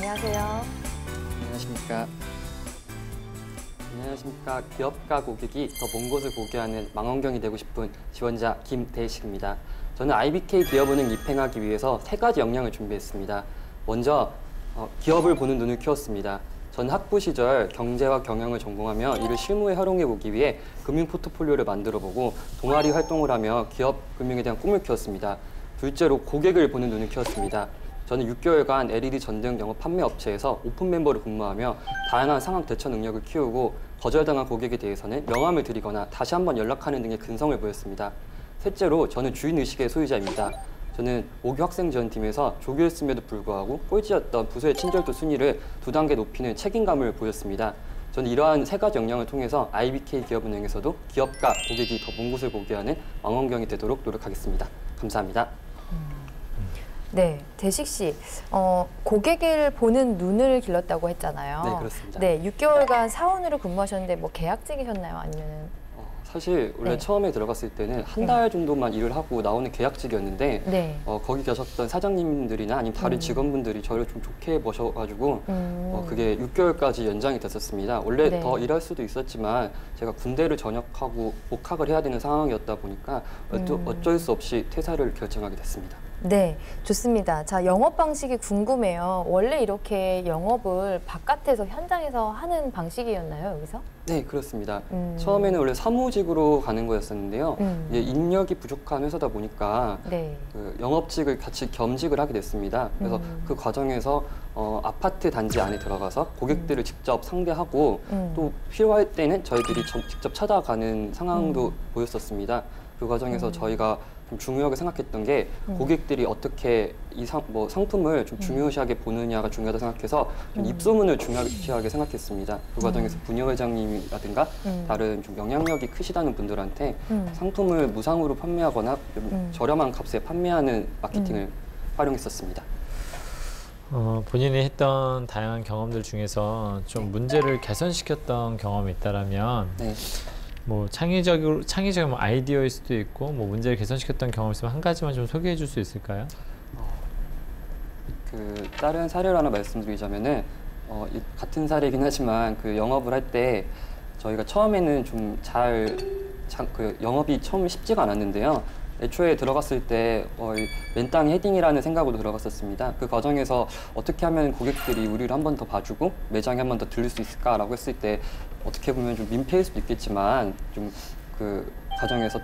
안녕하세요. 안녕하십니까. 안녕하십니까. 기업가 고객이 더 먼 곳을 보게 하는 망원경이 되고 싶은 지원자 김대식입니다. 저는 IBK 기업은행 입행하기 위해서 3가지 역량을 준비했습니다. 먼저 기업을 보는 눈을 키웠습니다. 저는 학부 시절 경제와 경영을 전공하며 이를 실무에 활용해 보기 위해 금융 포트폴리오를 만들어 보고 동아리 활동을 하며 기업 금융에 대한 꿈을 키웠습니다. 둘째로 고객을 보는 눈을 키웠습니다. 저는 6개월간 LED 전등 영업 판매 업체에서 오픈 멤버로 근무하며 다양한 상황 대처 능력을 키우고 거절당한 고객에 대해서는 명함을 드리거나 다시 한번 연락하는 등의 근성을 보였습니다. 셋째로 저는 주인의식의 소유자입니다. 저는 5교 학생지원팀에서 조교였음에도 불구하고 꼴찌였던 부서의 친절도 순위를 2단계 높이는 책임감을 보였습니다. 저는 이러한 3가지 역량을 통해서 IBK 기업은행에서도 기업가 고객이 더 먼 곳을 보게 하는 망원경이 되도록 노력하겠습니다. 감사합니다. 네, 대식 씨, 고객을 보는 눈을 길렀다고 했잖아요. 네, 그렇습니다. 네, 6개월간 사원으로 근무하셨는데 뭐 계약직이셨나요? 아니면? 사실 원래 처음에 들어갔을 때는 한 달 정도만 일을 하고 나오는 계약직이었는데 네. 거기 계셨던 사장님들이나 아니면 다른 직원분들이 저를 좀 좋게 보셔가지고 그게 6개월까지 연장이 됐었습니다. 원래 네. 더 일할 수도 있었지만 제가 군대를 전역하고 복학을 해야 되는 상황이었다 보니까 어쩔 수 없이 퇴사를 결정하게 됐습니다. 네, 좋습니다. 자, 영업 방식이 궁금해요. 원래 이렇게 영업을 바깥에서 현장에서 하는 방식이었나요, 여기서? 네, 그렇습니다. 처음에는 원래 사무직으로 가는 거였었는데요. 이제 인력이 부족한 회사다 보니까 네. 그 영업직을 같이 겸직을 하게 됐습니다. 그래서 그 과정에서 아파트 단지 안에 들어가서 고객들을 직접 상대하고 또 필요할 때는 저희들이 직접 찾아가는 상황도 보였었습니다. 그 과정에서 저희가 좀 중요하게 생각했던 게 고객들이 어떻게 이 상품을 좀 중요시하게 보느냐가 중요하다 생각해서 좀 입소문을 중요하게 생각했습니다. 그 과정에서 부녀회장님이라든가 다른 좀 영향력이 크시다는 분들한테 상품을 무상으로 판매하거나 좀 저렴한 값에 판매하는 마케팅을 활용했었습니다. 본인이 했던 다양한 경험들 중에서 좀 문제를 개선시켰던 경험이 있다라면 네. 뭐 창의적인 뭐 아이디어일 수도 있고 뭐 문제를 개선시켰던 경험이 있으면 한 가지만 좀 소개해 줄 수 있을까요? 그 다른 사례를 하나 말씀드리자면은 같은 사례이긴 하지만 그 영업을 할 때 저희가 처음에는 좀 그 영업이 처음 쉽지가 않았는데요. 애초에 들어갔을 때 맨땅 헤딩이라는 생각으로 들어갔었습니다. 그 과정에서 어떻게 하면 고객들이 우리를 한 번 더 봐주고 매장에 한 번 더 들릴 수 있을까라고 했을 때 어떻게 보면 좀 민폐일 수도 있겠지만 좀 그 과정에서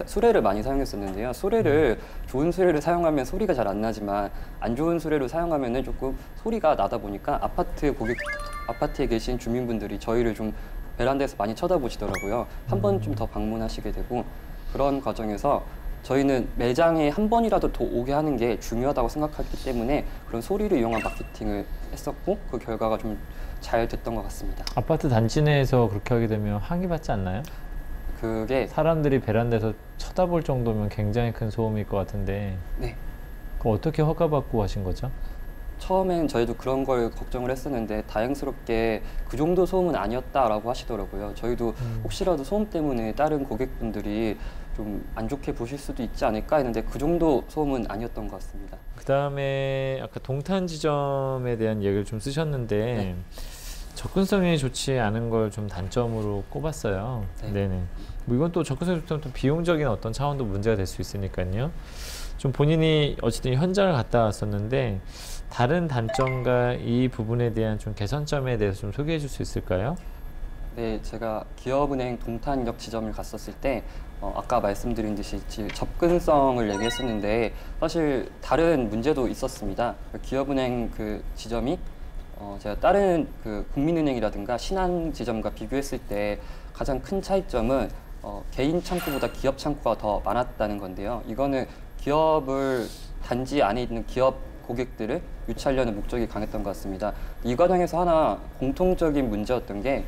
수레를 많이 사용했었는데요. 좋은 수레를 사용하면 소리가 잘 안 나지만 안 좋은 수레를 사용하면은 조금 소리가 나다 보니까 아파트에 계신 주민분들이 저희를 좀 베란다에서 많이 쳐다보시더라고요. 한 번 좀 더 방문하시게 되고 그런 과정에서 저희는 매장에 한 번이라도 더 오게 하는 게 중요하다고 생각했기 때문에 그런 소리를 이용한 마케팅을 했었고 그 결과가 좀 잘 됐던 것 같습니다. 아파트 단지 내에서 그렇게 하게 되면 항의받지 않나요? 그게 사람들이 베란다에서 쳐다볼 정도면 굉장히 큰 소음일 것 같은데 네. 그거 어떻게 허가받고 하신 거죠? 처음엔 저희도 그런 걸 걱정을 했었는데 다행스럽게 그 정도 소음은 아니었다라고 하시더라고요. 저희도 혹시라도 소음 때문에 다른 고객분들이 좀 안 좋게 보실 수도 있지 않을까 했는데 그 정도 소음은 아니었던 것 같습니다. 그 다음에 아까 동탄 지점에 대한 얘기를 좀 쓰셨는데 네. 접근성이 좋지 않은 걸 좀 단점으로 꼽았어요. 네. 네네. 뭐 이건 또 접근성이 좋다면 또 비용적인 어떤 차원도 문제가 될 수 있으니까요. 좀 본인이 어쨌든 현장을 갔다 왔었는데 다른 단점과 이 부분에 대한 좀 개선점에 대해서 좀 소개해 줄 수 있을까요? 네, 제가 기업은행 동탄역 지점을 갔었을 때 아까 말씀드린 듯이 접근성을 얘기했었는데 사실 다른 문제도 있었습니다. 기업은행 그 지점이 제가 다른 그 국민은행이라든가 신한 지점과 비교했을 때 가장 큰 차이점은 개인 창구보다 기업 창구가 더 많았다는 건데요. 이거는 기업을 단지 안에 있는 기업 고객들을 유치하려는 목적이 강했던 것 같습니다. 이 과정에서 하나 공통적인 문제였던 게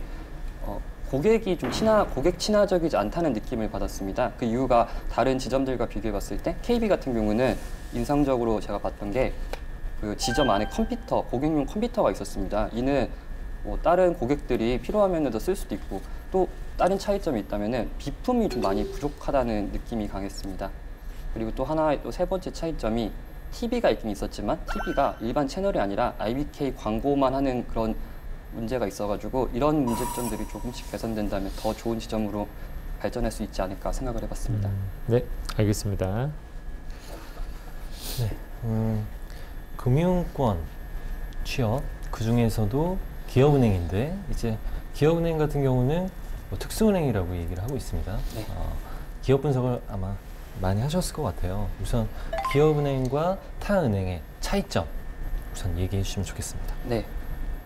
고객이 좀 고객 친화적이지 않다는 느낌을 받았습니다. 그 이유가 다른 지점들과 비교해 봤을 때 KB 같은 경우는 인상적으로 제가 봤던 게 그 지점 안에 고객용 컴퓨터가 있었습니다. 이는 뭐 다른 고객들이 필요하면 더 쓸 수도 있고 또 다른 차이점이 있다면은 비품이 좀 많이 부족하다는 느낌이 강했습니다. 그리고 또 세 번째 차이점이 TV가 있긴 있었지만 TV가 일반 채널이 아니라 IBK 광고만 하는 그런 문제가 있어가지고 이런 문제점들이 조금씩 개선된다면 더 좋은 지점으로 발전할 수 있지 않을까 생각을 해봤습니다. 네, 알겠습니다. 네, 금융권 취업 그 중에서도 기업은행인데 이제 기업은행 같은 경우는 뭐 특수은행이라고 얘기를 하고 있습니다. 네. 기업 분석을 아마 많이 하셨을 것 같아요. 우선 기업은행과 타 은행의 차이점 우선 얘기해 주시면 좋겠습니다. 네,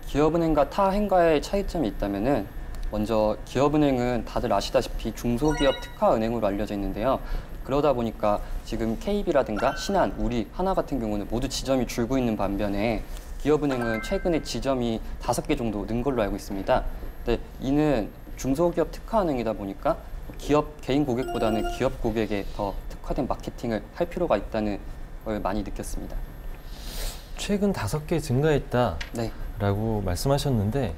기업은행과 타 행과의 차이점이 있다면은 먼저 기업은행은 다들 아시다시피 중소기업 특화은행으로 알려져 있는데요. 그러다 보니까 지금 KB라든가 신한, 우리, 하나 같은 경우는 모두 지점이 줄고 있는 반면에 기업은행은 최근에 지점이 5개 정도 는 걸로 알고 있습니다. 근데 이는 중소기업 특화은행이다 보니까 기업 개인 고객보다는 기업 고객에 더 특화된 마케팅을 할 필요가 있다는 걸 많이 느꼈습니다. 최근 5개 증가했다라고 네. 말씀하셨는데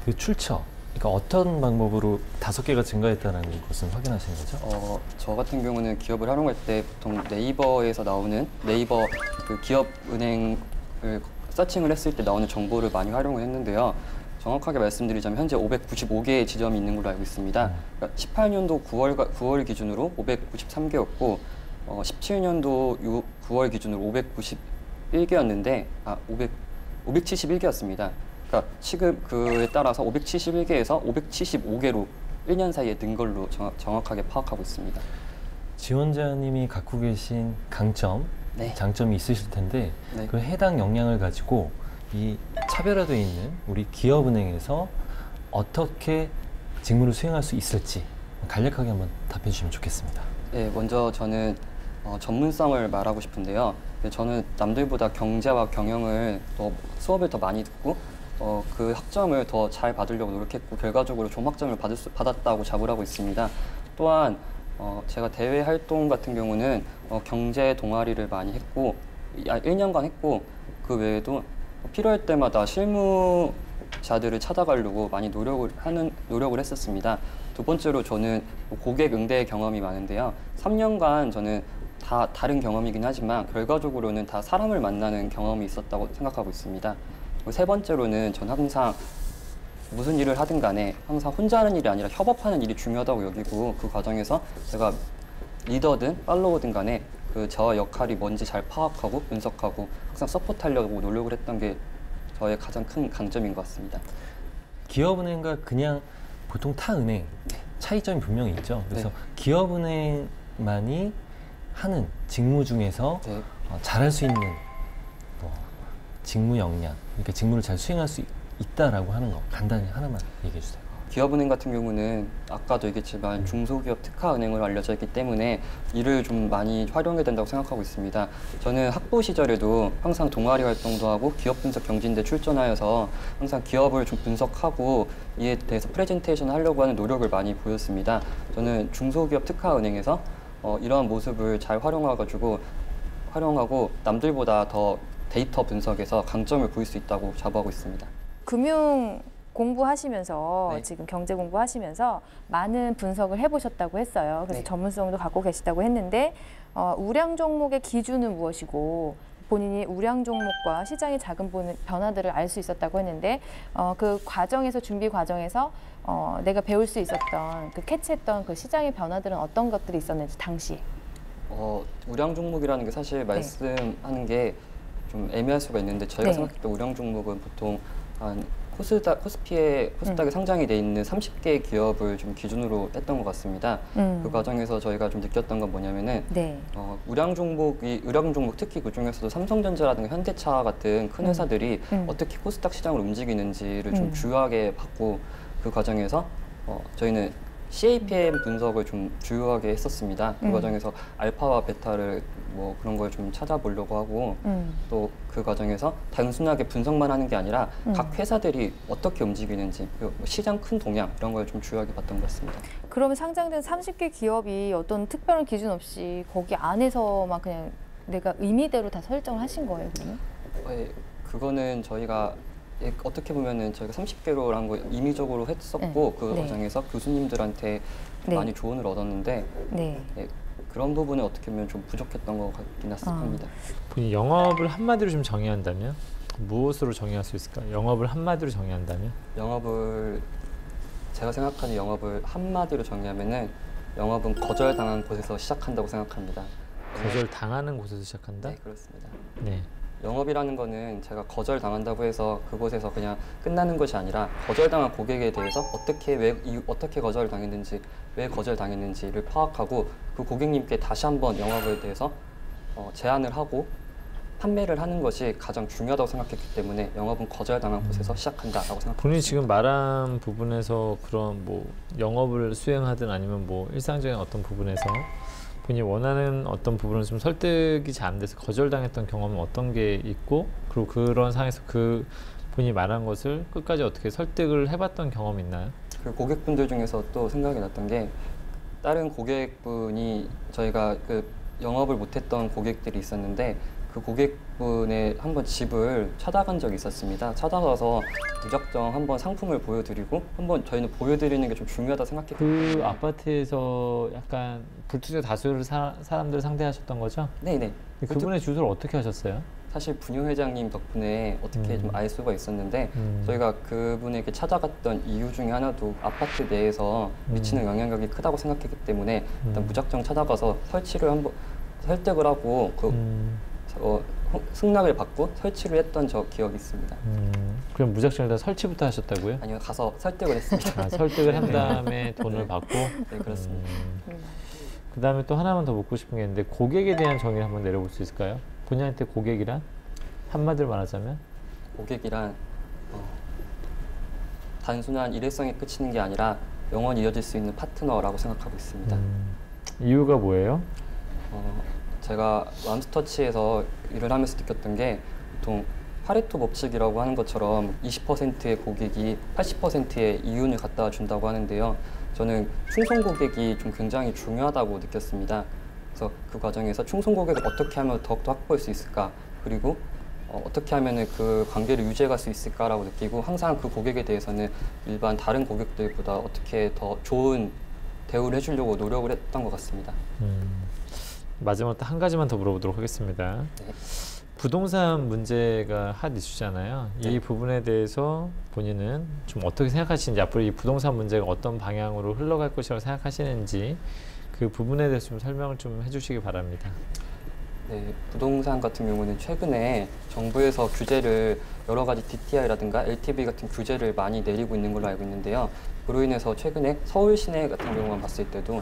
그 출처, 그러니까 어떤 방법으로 5개가 증가했다는 것은 확인하신 거죠? 저 같은 경우는 기업을 활용할 때 보통 네이버에서 나오는 네이버 그 기업은행을 서칭을 했을 때 나오는 정보를 많이 활용을 했는데요. 정확하게 말씀드리자면 현재 595개의 지점이 있는 걸로 알고 있습니다. 그러니까 18년도 9월 기준으로 593개였고 17년도 9월 기준으로 591개였는데 571개였습니다. 그러니까 지금 그에 따라서 571개에서 575개로 1년 사이에 는 걸로 정확하게 파악하고 있습니다. 지원자님이 갖고 계신 강점, 네. 장점이 있으실 텐데 네. 그 해당 역량을 가지고 이 차별화되어 있는 우리 기업은행에서 어떻게 직무를 수행할 수 있을지 간략하게 한번 답해 주시면 좋겠습니다. 네, 먼저 저는 전문성을 말하고 싶은데요. 저는 남들보다 경제와 경영을 수업을 더 많이 듣고 그 학점을 더 잘 받으려고 노력했고 결과적으로 종합점을 받았다고 자부를 하고 있습니다. 또한 제가 대외 활동 같은 경우는 경제 동아리를 많이 했고 1년간 했고 그 외에도 필요할 때마다 실무자들을 찾아가려고 많이 노력을 했었습니다. 두 번째로 저는 고객 응대 경험이 많은데요. 3년간 저는 다 다른 경험이긴 하지만 결과적으로는 다 사람을 만나는 경험이 있었다고 생각하고 있습니다. 세 번째로는 전 항상 무슨 일을 하든 간에 항상 혼자 하는 일이 아니라 협업하는 일이 중요하다고 여기고 그 과정에서 제가 리더든 팔로워든 간에 저 역할이 뭔지 잘 파악하고 분석하고 항상 서포트하려고 노력을 했던 게 저의 가장 큰 강점인 것 같습니다. 기업은행과 그냥 보통 타 은행 차이점이 분명히 있죠. 그래서 네. 기업은행만이 하는 직무 중에서 네. 잘할 수 있는 직무 역량, 그러니까 직무를 잘 수행할 수 있다라고 하는 거 간단히 하나만 얘기해 주세요. 기업은행 같은 경우는 아까도 얘기했지만 중소기업 특화은행으로 알려져 있기 때문에 이를 좀 많이 활용해야 된다고 생각하고 있습니다. 저는 학부 시절에도 항상 동아리 활동도 하고 기업 분석 경진대 출전하여서 항상 기업을 좀 분석하고 이에 대해서 프레젠테이션을 하려고 하는 노력을 많이 보였습니다. 저는 중소기업 특화은행에서 이러한 모습을 잘 활용하고 남들보다 더 데이터 분석에서 강점을 보일 수 있다고 자부하고 있습니다. 금융 공부하시면서 네. 지금 경제 공부하시면서 많은 분석을 해보셨다고 했어요. 그래서 네. 전문성도 갖고 계시다고 했는데 우량 종목의 기준은 무엇이고 본인이 우량 종목과 시장의 작은 변화들을 알 수 있었다고 했는데 그 과정에서 준비 과정에서 내가 배울 수 있었던 그 캐치했던 그 시장의 변화들은 어떤 것들이 있었는지 당시. 우량 종목이라는 게 사실 말씀하는 게 좀 애매할 수가 있는데 저희가 네. 생각했던 우량 종목은 보통 한 코스닥에 상장이 돼 있는 30개 기업을 좀 기준으로 했던 것 같습니다. 그 과정에서 저희가 좀 느꼈던 건 뭐냐면은 네. 우량 종목 특히 그 중에서도 삼성전자라든가 현대차 같은 큰 회사들이 어떻게 코스닥 시장을 움직이는지를 좀 주요하게 봤고 그 과정에서 저희는 CAPM 분석을 좀 주요하게 했었습니다. 그 과정에서 알파와 베타를 뭐 그런 걸 좀 찾아보려고 하고 또 그 과정에서 단순하게 분석만 하는 게 아니라 각 회사들이 어떻게 움직이는지 그리고 시장 큰 동향 이런 걸 좀 주요하게 봤던 것 같습니다. 그러면 상장된 30개 기업이 어떤 특별한 기준 없이 거기 안에서만 그냥 내가 의미대로 다 설정을 하신 거예요, 그러면? 그거는 저희가 어떻게 보면은 저희가 30개로라는 거 임의적으로 했었고 그 네. 과정에서 교수님들한테 네. 많이 조언을 얻었는데 네. 그런 부분은 어떻게 보면 좀 부족했던 것 같긴 합니다. 본인이 영업을 한마디로 좀 정의한다면 무엇으로 정의할 수 있을까요? 영업을 한마디로 정의한다면? 제가 생각하는 영업을 한마디로 정의하면은 영업은 거절당한 곳에서 시작한다고 생각합니다. 거절당하는 곳에서 시작한다? 네, 그렇습니다. 네. 영업이라는 거는 제가 거절당한다고 해서 그곳에서 그냥 끝나는 것이 아니라 거절당한 고객에 대해서 어떻게 거절당했는지, 왜 거절당했는지를 파악하고 그 고객님께 다시 한번 영업에 대해서 제안을 하고 판매를 하는 것이 가장 중요하다고 생각했기 때문에 영업은 거절당한 곳에서 시작한다라고 생각합니다. 본인이 지금 말한 부분에서 그런 뭐 영업을 수행하든 아니면 뭐 일상적인 어떤 부분에서 본인이 원하는 어떤 부분을 좀 설득이 잘 안 돼서 거절당했던 경험은 어떤 게 있고, 그리고 그런 상황에서 그 본인이 말한 것을 끝까지 어떻게 설득을 해봤던 경험이 있나요? 그 고객분들 중에서 또 생각이 났던 게, 다른 고객분이 저희가 그 영업을 못했던 고객들이 있었는데 그 고객분의 한번 집을 찾아간 적이 있었습니다. 찾아가서 무작정 한번 상품을 보여드리고 한번 저희는 보여드리는 게 좀 중요하다 생각했기 때문에 그 아파트에서 약간 불특정 다수를 사람들을 상대하셨던 거죠? 네네. 그분의 주소를 어떻게 하셨어요? 사실 분유회장님 덕분에 어떻게 좀 알 수가 있었는데 저희가 그분에게 찾아갔던 이유 중에 하나도 아파트 내에서 미치는 영향력이 크다고 생각했기 때문에 일단 무작정 찾아가서 설득을 하고 승낙을 받고 설치를 했던 저 기억이 있습니다. 그럼 무작정 일단 설치부터 하셨다고요? 아니요, 가서 설득을 했습니다. 아, 설득을 한 다음에 돈을 받고? 네, 그렇습니다. 그 다음에 또 하나만 더 묻고 싶은 게 있는데, 고객에 대한 정의를 한번 내려볼 수 있을까요? 본인한테 고객이란? 한마디로 말하자면? 고객이란 단순한 일회성에 그치는 게 아니라 영원히 이어질 수 있는 파트너라고 생각하고 있습니다. 이유가 뭐예요? 제가 맘스터치에서 일을 하면서 느꼈던 게, 보통 파레토 법칙이라고 하는 것처럼 20%의 고객이 80%의 이윤을 갖다 준다고 하는데요. 저는 충성 고객이 좀 굉장히 중요하다고 느꼈습니다. 그래서 그 과정에서 충성 고객을 어떻게 하면 더욱더 확보할 수 있을까, 그리고 어떻게 하면 그 관계를 유지해 갈 수 있을까라고 느끼고, 항상 그 고객에 대해서는 일반 다른 고객들보다 어떻게 더 좋은 대우를 해주려고 노력을 했던 것 같습니다. 마지막으로 또 한 가지만 더 물어보도록 하겠습니다. 네. 부동산 문제가 핫 이슈잖아요. 네. 이 부분에 대해서 본인은 좀 어떻게 생각하시는지, 앞으로 이 부동산 문제가 어떤 방향으로 흘러갈 것이라고 생각하시는지 그 부분에 대해서 좀 설명을 좀 해주시기 바랍니다. 네, 부동산 같은 경우는 최근에 정부에서 규제를 여러 가지 DTI라든가 LTV 같은 규제를 많이 내리고 있는 걸로 알고 있는데요. 그로 인해서 최근에 서울 시내 같은 경우만 봤을 때도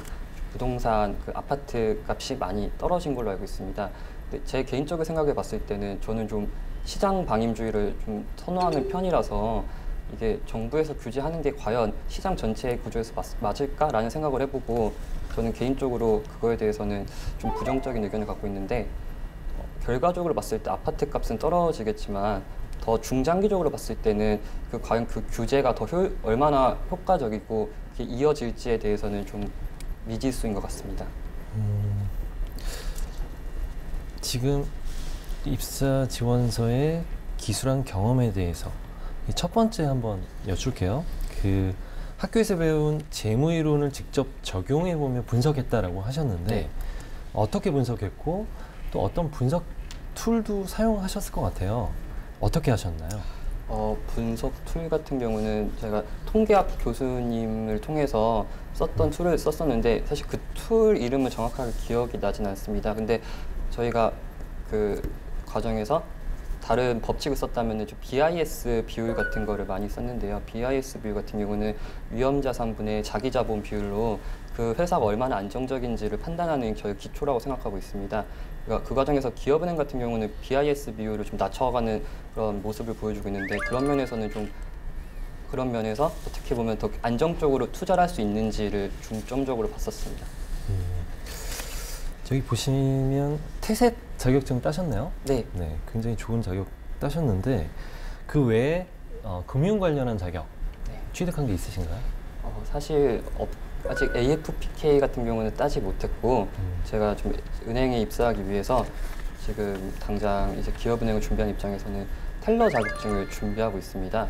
부동산 그 아파트 값이 많이 떨어진 걸로 알고 있습니다. 근데 제 개인적인 생각에 봤을 때는 저는 좀 시장 방임주의를 좀 선호하는 편이라서 이게 정부에서 규제하는 게 과연 시장 전체의 구조에서 맞을까라는 생각을 해보고, 저는 개인적으로 그거에 대해서는 좀 부정적인 의견을 갖고 있는데, 결과적으로 봤을 때 아파트 값은 떨어지겠지만 더 중장기적으로 봤을 때는 과연 그 규제가 얼마나 효과적이고 그게 이어질지에 대해서는 좀 미지수인 것 같습니다. 지금 입사 지원서의 기술한 경험에 대해서 첫 번째 한번 여쭐게요. 그 학교에서 배운 재무이론을 직접 적용해 보면 분석했다라고 하셨는데, 네. 어떻게 분석했고 또 어떤 분석 툴도 사용하셨을 것 같아요. 어떻게 하셨나요? 분석 툴 같은 경우는 제가 통계학 교수님을 통해서 썼던 툴을 썼었는데, 사실 그 툴 이름은 정확하게 기억이 나진 않습니다. 근데 저희가 그 과정에서 다른 법칙을 썼다면 좀 BIS 비율 같은 거를 많이 썼는데요. BIS 비율 같은 경우는 위험자산분의 자기자본 비율로 그 회사가 얼마나 안정적인지를 판단하는 저희 기초라고 생각하고 있습니다. 그러니까 그 과정에서 기업은행 같은 경우는 BIS 비율을 좀 낮춰가는 그런 모습을 보여주고 있는데, 그런 면에서 어떻게 보면 더 안정적으로 투자를 할 수 있는지를 중점적으로 봤었습니다. 저기 보시면 태셋 자격증 따셨네요. 네. 네, 굉장히 좋은 자격 따셨는데 그 외에 금융 관련한 자격 네. 취득한 게 있으신가요? 사실 아직 AFPK 같은 경우는 따지 못했고, 제가 좀 은행에 입사하기 위해서 지금 당장 이제 기업은행을 준비하는 입장에서는 텔러 자격증을 준비하고 있습니다.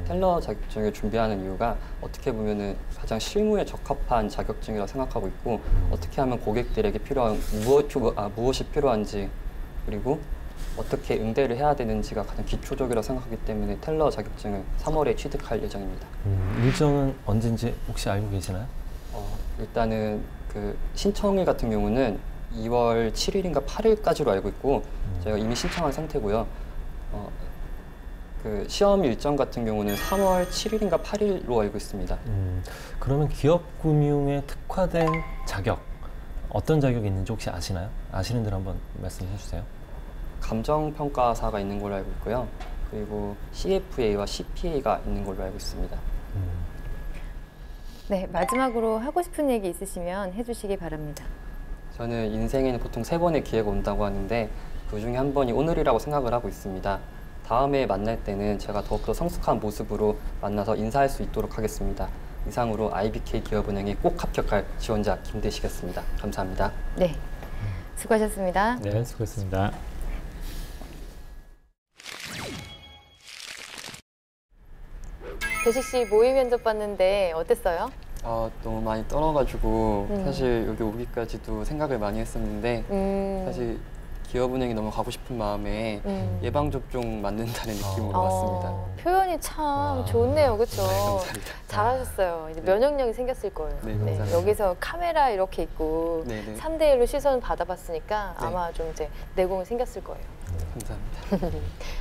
텔러 자격증을 준비하는 이유가 어떻게 보면은 가장 실무에 적합한 자격증이라고 생각하고 있고 어떻게 하면 고객들에게 필요한 무엇이 필요한지 그리고 어떻게 응대를 해야 되는지가 가장 기초적이라고 생각하기 때문에 텔러 자격증을 3월에 취득할 예정입니다. 일정은 언제인지 혹시 알고 계시나요? 일단은 그 신청일 같은 경우는 2월 7일인가 8일까지로 알고 있고 저희가 이미 신청한 상태고요. 그 시험 일정 같은 경우는 3월 7일인가 8일로 알고 있습니다. 그러면 기업금융에 특화된 자격, 어떤 자격이 있는지 혹시 아시나요? 아시는 대로 한번 말씀해 주세요. 감정평가사가 있는 걸로 알고 있고요. 그리고 CFA와 CPA가 있는 걸로 알고 있습니다. 네, 마지막으로 하고 싶은 얘기 있으시면 해주시기 바랍니다. 저는 인생에는 보통 3번의 기회가 온다고 하는데 그 중에 한 번이 오늘이라고 생각을 하고 있습니다. 다음에 만날 때는 제가 더욱더 성숙한 모습으로 만나서 인사할 수 있도록 하겠습니다. 이상으로 IBK 기업은행에 꼭 합격할 지원자 김대식이었습니다. 감사합니다. 네, 수고하셨습니다. 네, 수고했습니다. 대식 씨 모의 면접 봤는데 어땠어요? 너무 많이 떨어가지고 사실 여기 오기까지도 생각을 많이 했었는데 사실 기업은행이 너무 가고 싶은 마음에 예방접종 맞는다는 느낌으로 왔습니다. 표현이 참 좋네요, 그렇죠? 감사합니다. 잘하셨어요. 이제 면역력이 생겼을 거예요. 네, 감사합니다. 여기서 카메라 이렇게 있고 네네. 3대1로 시선 받아봤으니까 네. 아마 좀 이제 내공이 생겼을 거예요. 감사합니다.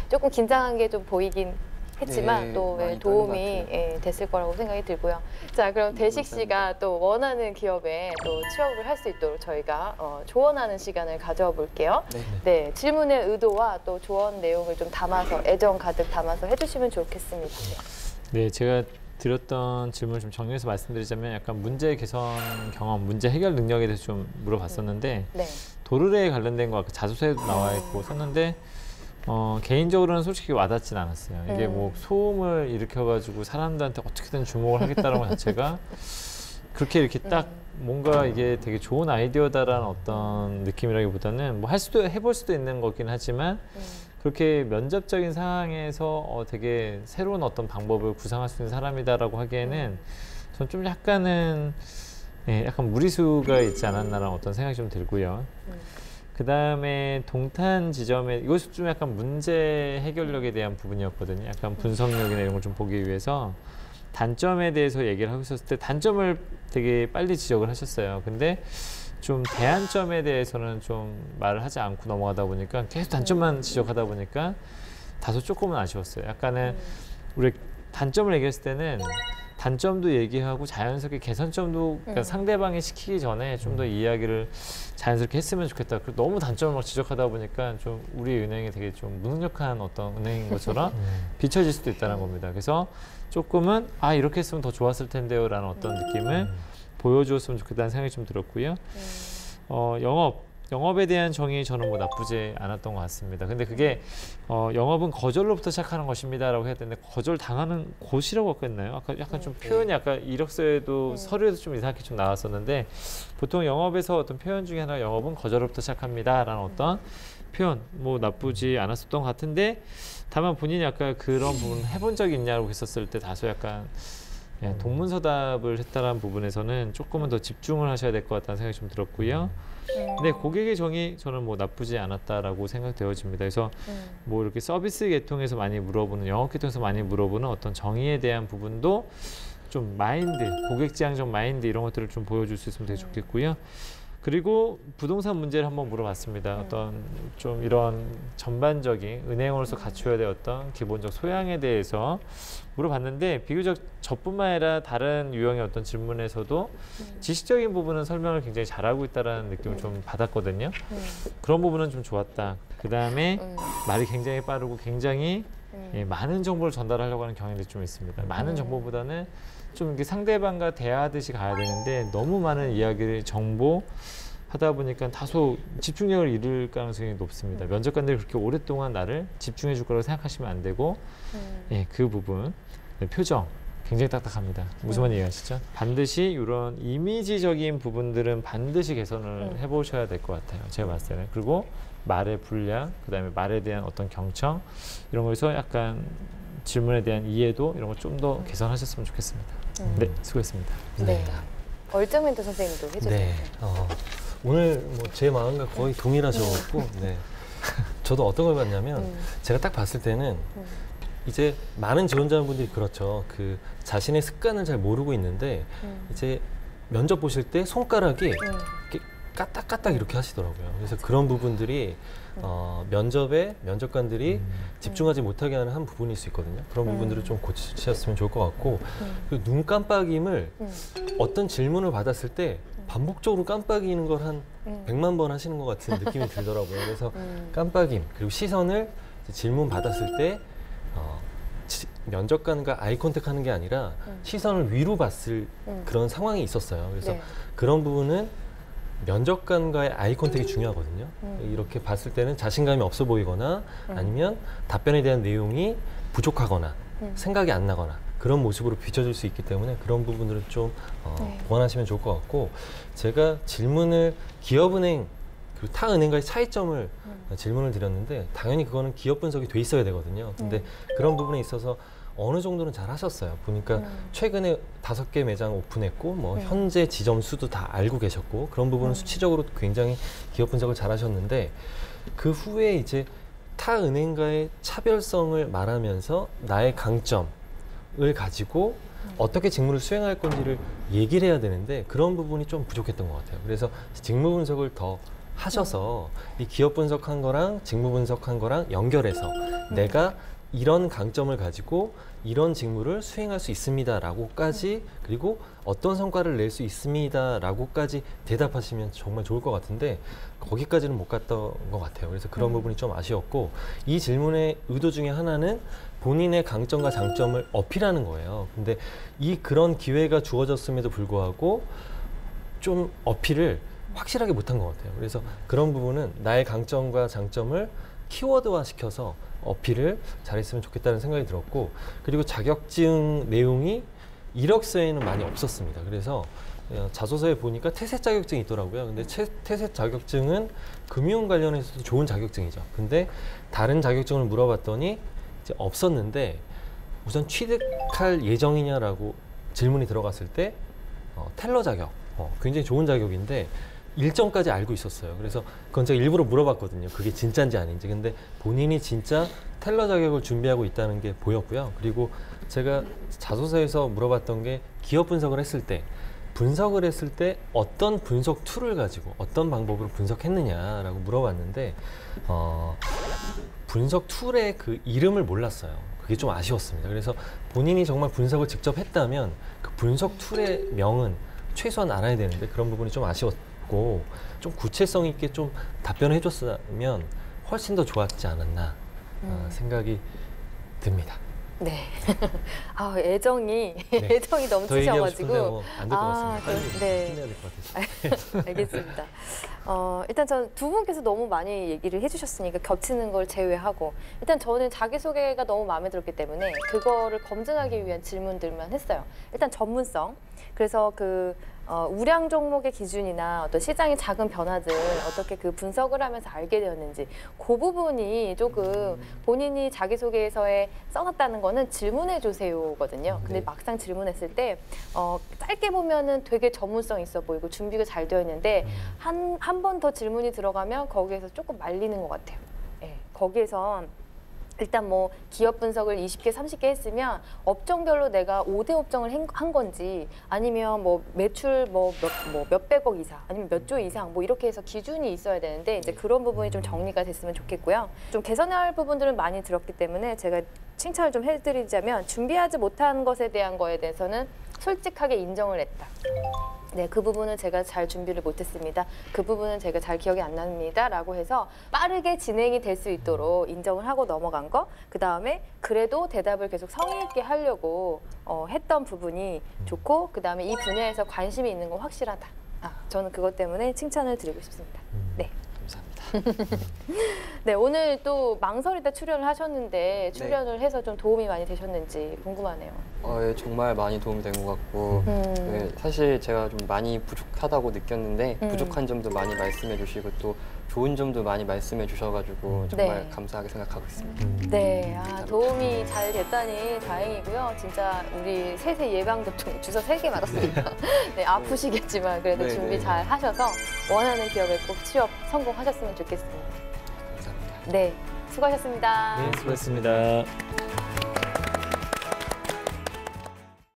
조금 긴장한 게 좀 보이긴 했지만 네, 또 많이 떨린 도움이 것 같아요. 됐을 거라고 생각이 들고요. 자, 그럼 대식 씨가 또 원하는 기업에 또 취업을 할 수 있도록 저희가 조언하는 시간을 가져와 볼게요. 네. 네, 질문의 의도와 또 조언 내용을 좀 담아서 애정 가득 담아서 해주시면 좋겠습니다. 네, 제가 드렸던 질문을 좀 정리해서 말씀드리자면 약간 문제 개선 경험, 문제 해결 능력에 대해서 좀 물어봤었는데 네. 도르래에 관련된 거 아까 자소서에도 나와 있고 썼는데 개인적으로는 솔직히 와닿진 않았어요. 이게 뭐 소음을 일으켜가지고 사람들한테 어떻게든 주목을 하겠다는 것 자체가 그렇게 이렇게 딱 뭔가 이게 되게 좋은 아이디어다라는 어떤 느낌이라기보다는 뭐 해볼 수도 있는 거긴 하지만 그렇게 면접적인 상황에서 되게 새로운 어떤 방법을 구상할 수 있는 사람이다라고 하기에는 전 좀 약간은 약간 무리수가 있지 않았나라는 어떤 생각이 좀 들고요. 그 다음에 동탄 지점에 이것이 좀 약간 문제 해결력에 대한 부분이었거든요. 약간 분석력이나 이런 걸 좀 보기 위해서 단점에 대해서 얘기를 하고 있었을 때 단점을 되게 빨리 지적을 하셨어요. 근데 좀 대안점에 대해서는 좀 말을 하지 않고 넘어가다 보니까 계속 단점만 지적하다 보니까 다소 조금은 아쉬웠어요. 약간은 우리 단점을 얘기했을 때는 단점도 얘기하고 자연스럽게 개선점도 그러니까 상대방이 시키기 전에 좀 더 이야기를 자연스럽게 했으면 좋겠다. 너무 단점을 막 지적하다 보니까 좀 우리 은행이 되게 좀 무능력한 어떤 은행인 것처럼 비춰질 수도 있다는 겁니다. 그래서 조금은 이렇게 했으면 더 좋았을 텐데요 라는 어떤 느낌을 보여주었으면 좋겠다는 생각이 좀 들었고요. 영업에 대한 정의 저는 뭐 나쁘지 않았던 것 같습니다. 근데 그게 영업은 거절로부터 시작하는 것입니다라고 해야 되는데 거절 당하는 곳이라고 했나요? 아까 약간 좀 표현이 아까 이력서에도 서류에도 좀 이상하게 좀 나왔었는데 보통 영업에서 어떤 표현 중에 하나가 영업은 거절로부터 시작합니다라는 어떤 표현 뭐 나쁘지 않았었던 것 같은데 다만 본인이 아까 그런 부분 해본 적이 있냐고 했었을 때 다소 약간 동문서답을 했다는 부분에서는 조금은 더 집중을 하셔야 될 것 같다는 생각이 좀 들었고요. 근데 고객의 정의 저는 뭐 나쁘지 않았다라고 생각되어집니다. 그래서 뭐 이렇게 서비스 계통에서 많이 물어보는 영업 계통에서 많이 물어보는 어떤 정의에 대한 부분도 좀 마인드, 고객 지향적 마인드 이런 것들을 좀 보여줄 수 있으면 되게 좋겠고요. 그리고 부동산 문제를 한번 물어봤습니다. 어떤 좀 이런 전반적인 은행으로서 갖춰야 될 어떤 기본적 소양에 대해서 물어봤는데 비교적 저뿐만 아니라 다른 유형의 어떤 질문에서도 지식적인 부분은 설명을 굉장히 잘하고 있다는 느낌을 좀 받았거든요. 그런 부분은 좀 좋았다. 그 다음에 말이 굉장히 빠르고 굉장히 많은 정보를 전달하려고 하는 경향이 좀 있습니다. 많은 정보보다는 좀 이렇게 상대방과 대화하듯이 가야 되는데 너무 많은 이야기를 정보 하다 보니까 다소 집중력을 잃을 가능성이 높습니다. 면접관들이 그렇게 오랫동안 나를 집중해 줄 거라고 생각하시면 안 되고 그 부분 표정 굉장히 딱딱합니다. 무슨 말인지 이해하시죠? 반드시 이런 이미지적인 부분들은 반드시 개선을 해보셔야 될 것 같아요. 제가 봤을 때는. 그리고 말의 분량, 그다음에 말에 대한 어떤 경청 이런 거에서 약간 질문에 대한 이해도 이런 거 좀 더 개선하셨으면 좋겠습니다. 네, 수고했습니다. 네. 얼정멘토 선생님도 해주세요. 네. 오늘 뭐 제 마음과 거의 동일하셔갖고, 네. 저도 어떤 걸 봤냐면, 제가 딱 봤을 때는, 이제 많은 지원자분들이 그렇죠. 그 자신의 습관을 잘 모르고 있는데, 이제 면접 보실 때 손가락이 이렇게 까딱까딱 이렇게 하시더라고요. 그래서 그런 부분들이 면접에 면접관들이 집중하지 못하게 하는 한 부분일 수 있거든요. 그런 부분들을 좀 고치셨으면 좋을 것 같고, 그리고 눈 깜빡임을 어떤 질문을 받았을 때 반복적으로 깜빡이는 걸 한 100만 번 하시는 것 같은 느낌이 들더라고요. 그래서 깜빡임, 그리고 시선을 질문 받았을 때 면접관과 아이 컨택 하는 게 아니라 시선을 위로 봤을 그런 상황이 있었어요. 그래서 그런 부분은 면접관과의 아이 컨택이 중요하거든요. 이렇게 봤을 때는 자신감이 없어 보이거나 아니면 답변에 대한 내용이 부족하거나 생각이 안 나거나 그런 모습으로 비춰질 수 있기 때문에 그런 부분들을 좀 보완하시면 좋을 것 같고, 제가 질문을 기업은행 그리고 타 은행과의 차이점을 질문을 드렸는데 당연히 그거는 기업 분석이 돼 있어야 되거든요. 근데 그런 부분에 있어서 어느 정도는 잘 하셨어요. 보니까 최근에 5개 매장 오픈했고 뭐 현재 지점 수도 다 알고 계셨고 그런 부분은 수치적으로 굉장히 기업 분석을 잘 하셨는데, 그 후에 이제 타 은행과의 차별성을 말하면서 나의 강점을 가지고 어떻게 직무를 수행할 건지를 얘기를 해야 되는데 그런 부분이 좀 부족했던 것 같아요. 그래서 직무 분석을 더 하셔서 이 기업 분석한 거랑 직무 분석한 거랑 연결해서 내가 이런 강점을 가지고 이런 직무를 수행할 수 있습니다 라고까지, 그리고 어떤 성과를 낼 수 있습니다 라고까지 대답하시면 정말 좋을 것 같은데 거기까지는 못 갔던 것 같아요. 그래서 그런 부분이 좀 아쉬웠고, 이 질문의 의도 중에 하나는 본인의 강점과 장점을 어필하는 거예요. 근데 그런 기회가 주어졌음에도 불구하고 좀 어필을 확실하게 못한 것 같아요. 그래서 그런 부분은 나의 강점과 장점을 키워드화 시켜서 어필을 잘했으면 좋겠다는 생각이 들었고, 그리고 자격증 내용이 이력서에는 많이 없었습니다. 그래서 자소서에 보니까 퇴색 자격증이 있더라고요. 근데 퇴색 자격증은 금융 관련해서도 좋은 자격증이죠. 근데 다른 자격증을 물어봤더니 이제 없었는데, 우선 취득할 예정이냐라고 질문이 들어갔을 때 텔러 자격, 굉장히 좋은 자격인데 일정까지 알고 있었어요. 그래서 그건 제가 일부러 물어봤거든요. 그게 진짜인지 아닌지. 근데 본인이 진짜 텔러 자격을 준비하고 있다는 게 보였고요. 그리고 제가 자소서에서 물어봤던 게 기업 분석을 했을 때 어떤 분석 툴을 가지고 어떤 방법으로 분석했느냐라고 물어봤는데 분석 툴의 그 이름을 몰랐어요. 그게 좀 아쉬웠습니다. 그래서 본인이 정말 분석을 직접 했다면 그 분석 툴의 명은 최소한 알아야 되는데 그런 부분이 좀 아쉬웠고, 좀 구체성 있게 좀 답변을 해줬으면 훨씬 더 좋았지 않았나 생각이 듭니다. 네. 애정이 네. 애정이 넘치셔가지고 안 될 것 같습니다. 빨리 네. 힘내야 될 것 같아요. 알겠습니다. 일단 전 두 분께서 너무 많이 얘기를 해주셨으니까 겹치는 걸 제외하고, 일단 저는 자기소개가 너무 마음에 들었기 때문에 그거를 검증하기 위한 질문들만 했어요. 일단 전문성. 그래서 우량 종목의 기준이나 어떤 시장의 작은 변화들 어떻게 그 분석을 하면서 알게 되었는지, 그 부분이 조금 본인이 자기소개서에 써놨다는 거는 질문해 주세요거든요. 근데 막상 질문했을 때 짧게 보면은 되게 전문성 있어 보이고 준비가 잘 되어 있는데 한 번 더 질문이 들어가면 거기에서 조금 말리는 것 같아요. 네, 거기에서 일단 뭐 기업 분석을 20개, 30개 했으면 업종별로 내가 5대 업종을 한 건지, 아니면 뭐 매출 몇백억 이상, 아니면 몇 조 이상 뭐 이렇게 해서 기준이 있어야 되는데, 이제 그런 부분이 좀 정리가 됐으면 좋겠고요. 좀 개선해야 할 부분들은 많이 들었기 때문에 제가 칭찬을 좀 해드리자면, 준비하지 못한 것에 대한 거에 대해서는 솔직하게 인정을 했다. 네, 그 부분은 제가 잘 준비를 못했습니다. 그 부분은 제가 잘 기억이 안 납니다. 라고 해서 빠르게 진행이 될 수 있도록 인정을 하고 넘어간 거. 그 다음에 그래도 대답을 계속 성의 있게 하려고 했던 부분이 좋고, 그 다음에 이 분야에서 관심이 있는 건 확실하다. 저는 그것 때문에 칭찬을 드리고 싶습니다. 네. 감사합니다. 네, 오늘 또 망설이다 출연을 하셨는데 출연을 해서 좀 도움이 많이 되셨는지 궁금하네요. 예, 정말 많이 도움이 된 것 같고 예, 사실 제가 좀 많이 부족하다고 느꼈는데 부족한 점도 많이 말씀해 주시고 또 좋은 점도 많이 말씀해 주셔가지고 정말 네. 감사하게 생각하고 있습니다. 네, 도움이 잘 됐다니 다행이고요. 진짜 우리 세세 예방접종 주사 3개 맞았으니까 네, 아프시겠지만 그래도 네, 준비 네. 잘 하셔서 원하는 기업에 꼭 취업 성공하셨으면 좋겠습니다. 감사합니다. 네, 수고하셨습니다. 네, 수고했습니다.